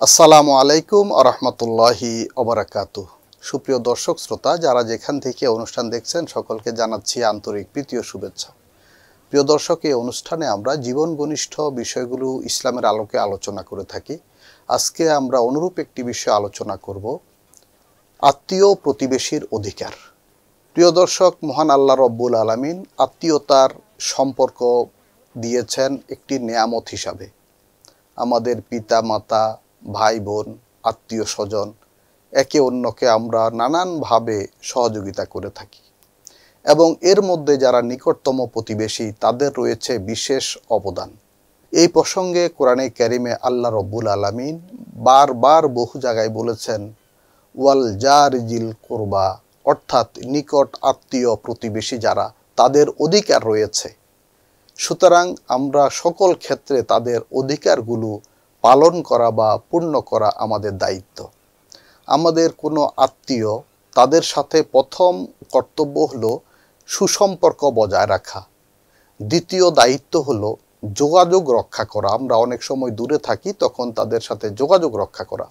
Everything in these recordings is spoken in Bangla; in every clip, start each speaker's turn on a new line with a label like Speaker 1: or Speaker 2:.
Speaker 1: আসসালামু আলাইকুম ওয়া রাহমাতুল্লাহি ওয়া বারাকাতুহু। সুপ্রিয় দর্শক শ্রোতা, যারা যেখান থেকে অনুষ্ঠান দেখছেন সকলকে জানাচ্ছি আন্তরিক প্রীতি ও শুভেচ্ছা। প্রিয় দর্শক, এই অনুষ্ঠানে আমরা জীবন ঘনিষ্ঠ বিষয়গুলো ইসলামের আলোকে আলোচনা করে থাকি। আজকে আমরা অনুরূপ একটি বিষয় আলোচনা করব, আত্মীয় প্রতিবেশীর অধিকার। প্রিয় দর্শক, মহান আল্লাহ রব্বুল আলামিন আত্মীয়তার সম্পর্ক দিয়েছেন একটি নেয়ামত হিসাবে। আমাদের পিতা মাতা, ভাই বোন, আত্মীয় স্বজন একে অন্যকে আমরা নানানভাবে সহযোগিতা করে থাকি এবং এর মধ্যে যারা নিকটতম প্রতিবেশী তাদের রয়েছে বিশেষ অবদান। এই প্রসঙ্গে কোরআনে কারিমে আল্লাহ রব্বুল আলামিন বারবার বহু জায়গায় বলেছেন ওয়াল জারিজিল কুরবা, অর্থাৎ নিকট আত্মীয় প্রতিবেশী যারা তাদের অধিকার রয়েছে। সুতরাং আমরা সকল ক্ষেত্রে তাদের অধিকারগুলো পালন করা বা পূর্ণ করা আমাদের দায়িত্ব। আমাদের কোনো আত্মীয়, তাদের সাথে প্রথম কর্তব্য হলো সুসম্পর্ক বজায় রাখা। দ্বিতীয় দায়িত্ব হলো যোগাযোগ রক্ষা করা। আমরা অনেক সময় দূরে থাকি, তখন তাদের সাথে যোগাযোগ রক্ষা করা।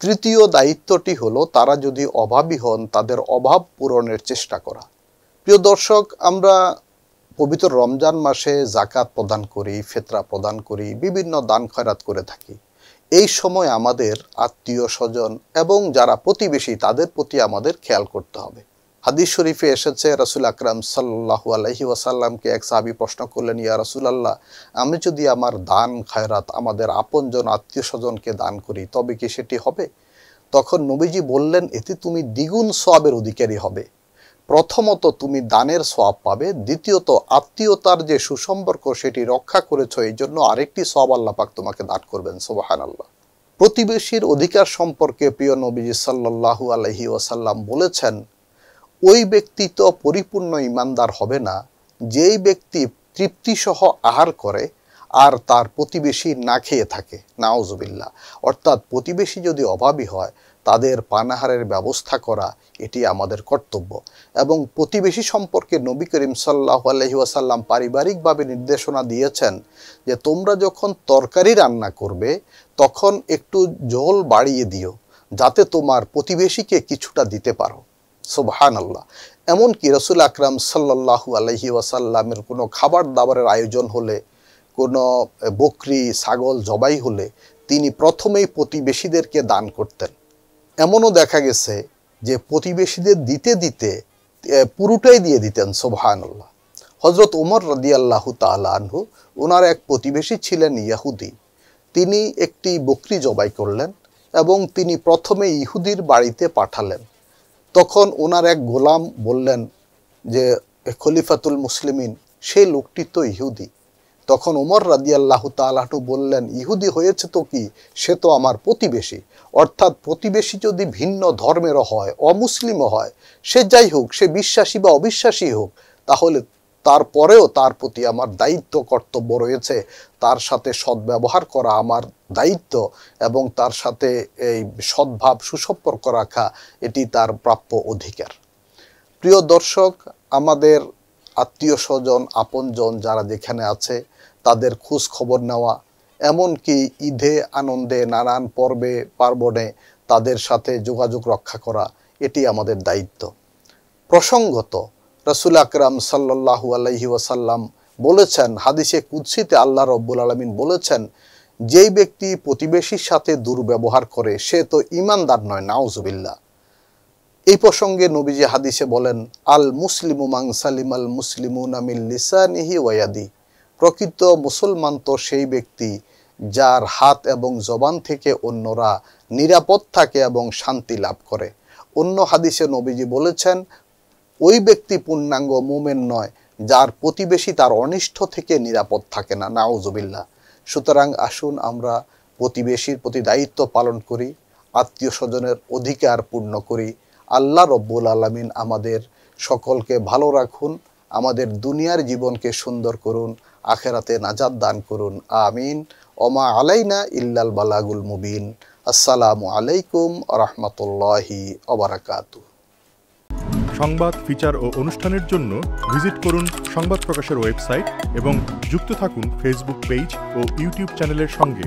Speaker 1: তৃতীয় দায়িত্বটি হলো তারা যদি অভাবী হন তাদের অভাব পূরণের চেষ্টা করা। প্রিয় দর্শক, আমরা পবিত্র রমজান মাসে যাকাত প্রদান করি, ফিতরা প্রদান করি, বিভিন্ন দান খয়রাত করে থাকি। এই সময় আমাদের আত্মীয় স্বজন এবং যারা প্রতিবেশী তাদের প্রতি আমাদের খেয়াল করতে হবে। হাদিস শরীফে এসেছে, রাসূল আকরাম সাল্লাল্লাহু আলাইহি ওয়াসাল্লামকে এক সাহাবী প্রশ্ন করলেন, ইয়া রাসূলুল্লাহ, আমি যদি আমার দান খয়রাত আমাদের আপনজন আত্মীয় স্বজনকে দান করি তবে কি সেটি হবে? তখন নবীজি বললেন, এতে তুমি দ্বিগুণ সওয়াবের অধিকারী হবে। প্রথমত তুমি দানের সওয়াব পাবে, দ্বিতীয়ত আত্মীয়তার যে সুসম্পর্ক সেটি রক্ষা করেছ, এই জন্য আরেকটি সওয়াব আল্লাহ পাক তোমাকে দান করবেন। সুবহানাল্লাহ। প্রতিবেশীর অধিকার সম্পর্কে প্রিয় নবীজি সাল্লাল্লাহু আলাইহি ওয়াসাল্লাম বলেছেন, ওই ব্যক্তি তো পরিপূর্ণ ইমানদার হবে না যেই ব্যক্তি তৃপ্তিসহ আহার করে আর তার প্রতিবেশী না খেয়ে থাকে। নাউজুবিল্লাহ। অর্থাৎ প্রতিবেশী যদি অভাবী হয় তাদের পানাহারের ব্যবস্থা করা এটি আমাদের কর্তব্য। এবং প্রতিবেশী সম্পর্কে নবী করিম সাল্লাল্লাহু আলাইহি ওয়াসাল্লাম পারিবারিকভাবে নির্দেশনা দিয়েছেন যে তোমরা যখন তরকারি রান্না করবে তখন একটু ঝোল বাড়িয়ে দিও যাতে তোমার প্রতিবেশীকে কিছুটা দিতে পারো। সুবহানাল্লাহ। এমনকি রাসূল আকরাম সাল্লাল্লাহু আলাইহি ওয়াসাল্লামের কোনো খাবার দাবারের আয়োজন হলে, কোনো বকরি ছাগল জবাই হলে তিনি প্রথমেই প্রতিবেশীদেরকে দান করতেন। এমনও দেখা গেছে যে প্রতিবেশীদের দিতে দিতে পুরোটাই দিয়ে দিতেন। সুবহানাল্লাহ। হযরত ওমর রাদিয়াল্লাহু তাআলা আনহু, ওনার এক প্রতিবেশী ছিলেন ইহুদি। তিনি একটি বকরি জবাই করলেন এবং তিনি প্রথমে ইহুদির বাড়িতে পাঠালেন। তখন ওনার এক গোলাম বললেন যে খলিফাতুল মুসলিমিন, সেই লোকটি তো ইহুদি। তখন ওমর রাদিয়াল্লাহু তাআলা আনহু বললেন, ইহুদি হয়েছে তো কি, সে তো আমার প্রতিবেশী। অর্থাৎ প্রতিবেশী যদি ভিন্ন ধর্মেরও হয়, অমুসলিমও হয়, সে যাই হোক, সে বিশ্বাসী বা অবিশ্বাসী হোক, তাহলে তারপরেও তার প্রতি আমার দায়িত্ব কর্তব্য রয়েছে। তার সাথে সদ্ব্যবহার করা আমার দায়িত্ব এবং তার সাথে এই সদ্ভাব সুসম্পর্ক রাখা এটি তার প্রাপ্য অধিকার। প্রিয় দর্শক, আমাদের আত্মীয় স্বজন আপনজন যারা যেখানে আছে তাদের খোঁজ খবর নেওয়া, এমনকি ঈদে আনন্দে নানান পর্বে পার্বণে তাদের সাথে যোগাযোগ রক্ষা করা এটি আমাদের দায়িত্ব। প্রসঙ্গত রাসূল আকরাম সাল্লাল্লাহু আলাইহি ওয়াসাল্লাম বলেছেন, হাদিসে কুদসিতে আল্লাহ রব্বুল আলামিন বলেছেন, যেই ব্যক্তি প্রতিবেশীর সাথে দুর্ব্যবহার করে সে তো ঈমানদার নয়। নাউজুবিল্লাহ। এই প্রসঙ্গে নবীজি হাদিসে বলেন, আল মুসলিমু মান সালিমাল মুসলিমুনা মিন লিসানিহি ওয়া ইয়াদি, প্রকৃত মুসলমান তো সেই ব্যক্তি যার হাত এবং জবান থেকে অন্যরা নিরাপদ থাকে এবং শান্তি লাভ করে। অন্য হাদিসে নবীজি বলেছেন, ওই ব্যক্তি পূর্ণাঙ্গ মুমিন নয় যার প্রতিবেশী তার অনিষ্ট থেকে নিরাপদ থাকে না। নাউজুবিল্লাহ। সুতরাং আসুন আমরা প্রতিবেশীর প্রতি দায়িত্ব পালন করি, আত্মীয় স্বজনের অধিকার পূর্ণ করি। আল্লাহ রব্বুল আলামিন আমাদের সকলকে ভালো রাখুন, আমাদের দুনিয়ার জীবনকে সুন্দর করুন, আখেরাতে নাজাত দান করুন। আমিন। ওমা আলাইনা ইল্লাল বালাগুল মুবিন। আসসালামু আলাইকুম ওয়া রাহমাতুল্লাহি ওয়া বারাকাতুহু।
Speaker 2: সংবাদ, ফিচার ও অনুষ্ঠানের জন্য ভিজিট করুন সংবাদ প্রকাশের ওয়েবসাইট এবং যুক্ত থাকুন ফেসবুক পেজ ও ইউটিউব চ্যানেলের সঙ্গে।